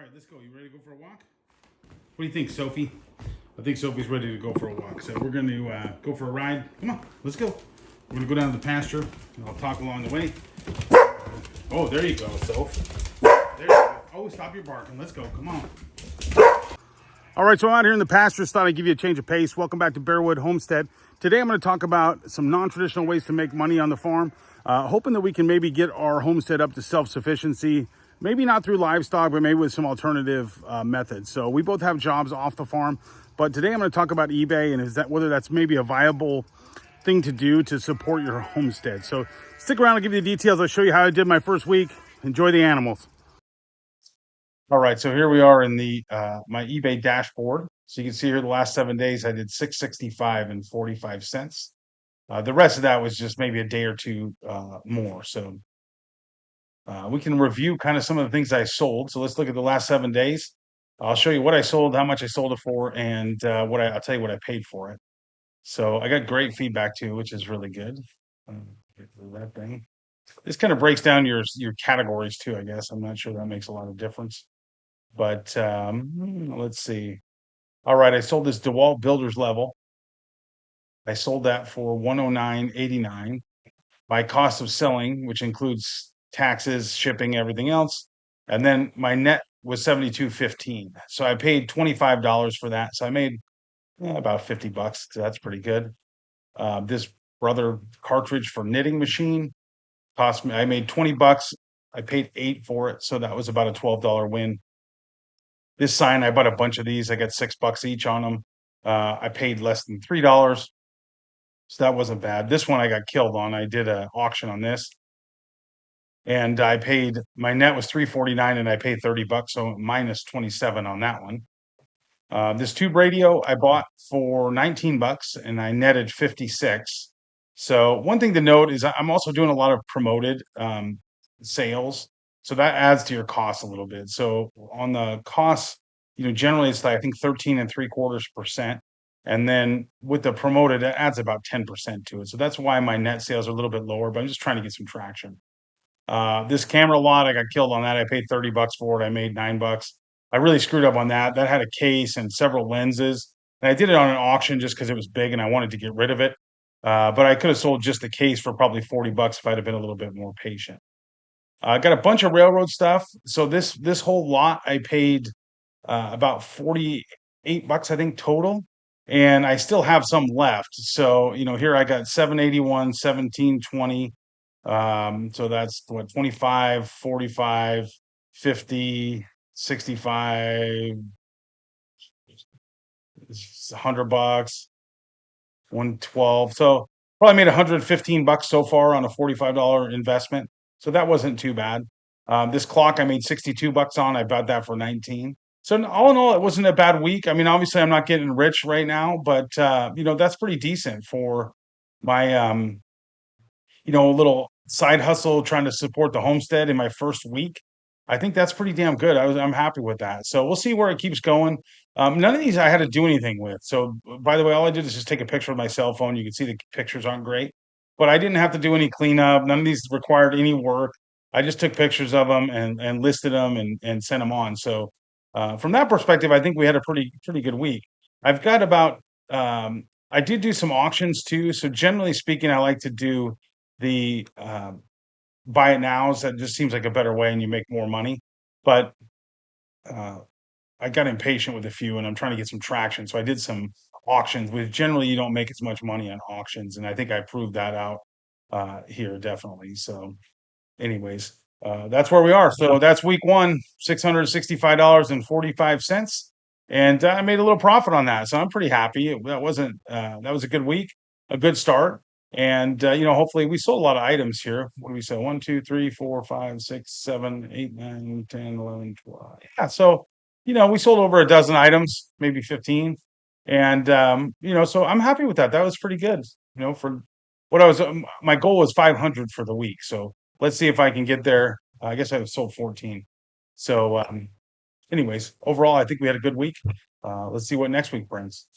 right, let's go. You ready to go for a walk? What do you think, Sophie? I think Sophie's ready to go for a walk. So we're going to go for a ride. Come on, let's go. We're going to go down to the pasture. And I'll talk along the way. Oh, there you go, Soph. There you go. Oh, stop your barking. Let's go. Come on. All right, so I'm out here in the pasture. Just thought I'd give you a change of pace. Welcome back to Bearwood Homestead. Today I'm going to talk about some non-traditional ways to make money on the farm. Hoping that we can maybe get our homestead up to self-sufficiency. Maybe not through livestock, but maybe with some alternative methods. So we both have jobs off the farm. But today I'm going to talk about eBay and whether that's maybe a viable thing to do to support your homestead. So stick around, I'll give you the details. I'll show you how I did my first week. Enjoy the animals. All right, so here we are in the my eBay dashboard. So you can see here the last 7 days I did $665 and 45 cents. The rest of that was just maybe a day or two more. So we can review kind of some of the things I sold. So let's look at the last 7 days. I'll show you what I sold, how much I sold it for, and I'll tell you what I paid for it. So I got great feedback too, which is really good. Get rid of that thing. This kind of breaks down your categories too, I guess. I'm not sure that makes a lot of difference. But let's see. All right, I sold this DeWalt Builders level. I sold that for $109.89. My cost of selling, which includes taxes, shipping, everything else, and then my net was $72.15. So I paid $25 for that. So I made about $50. So that's pretty good. This Brother cartridge for knitting machine cost me. I made $20. I paid $8 for it, so that was about a $12 win. This sign, I bought a bunch of these. I got $6 each on them. I paid less than $3, so that wasn't bad. This one I got killed on. I did an auction on this, and I paid my net was $349, and I paid $30, so minus 27 on that one. This tube radio I bought for $19, and I netted 56. So one thing to note is I'm also doing a lot of promoted sales, so that adds to your cost a little bit. So on the cost, generally it's like I think 13.75%, and then with the promoted, it adds about 10% to it. So that's why my net sales are a little bit lower, but I'm just trying to get some traction. This camera lot, I got killed on that. I paid $30 for it. I made $9. I really screwed up on that. That had a case and several lenses. And I did it on an auction just because it was big and I wanted to get rid of it. But I could have sold just the case for probably $40 if I'd have been a little bit more patient. I got a bunch of railroad stuff. So this whole lot I paid about $48, I think, total. And I still have some left. So, here I got 781, 1720. So that's what, 25, 45, 50, 65, $100, 112. So probably made $115 so far on a $45 investment. So that wasn't too bad. This clock I made $62 on. I bought that for 19. So all in all, it wasn't a bad week. I mean, obviously I'm not getting rich right now, but that's pretty decent for my little side hustle trying to support the homestead in my first week. I think that's pretty damn good. I'm happy with that. So we'll see where it keeps going. None of these I had to do anything with. So by the way, all I did is just take a picture with my cell phone. You can see the pictures aren't great, but I didn't have to do any cleanup. None of these required any work. I just took pictures of them and listed them and sent them on. So from that perspective, I think we had a pretty good week. I've got about I did do some auctions too. So generally speaking, I like to do the buy it nows. That just seems like a better way and you make more money. But uh, I got impatient with a few and I'm trying to get some traction. So I did some auctions, which generally you don't make as much money on auctions. And I think I proved that out here definitely. So, anyways, that's where we are. So that's week one, $665 and 45 cents. And I made a little profit on that. So I'm pretty happy. That was a good week, a good start. And hopefully we sold a lot of items here. What do we sell? 1, 2, 3, 4, 5, 6, 7, 8, 9, 10, 11, 12. Yeah. So, we sold over a dozen items, maybe 15. And, so I'm happy with that. That was pretty good, for what my goal was 500 for the week. So let's see if I can get there. I guess I sold 14. So, anyways, overall, I think we had a good week. Let's see what next week brings.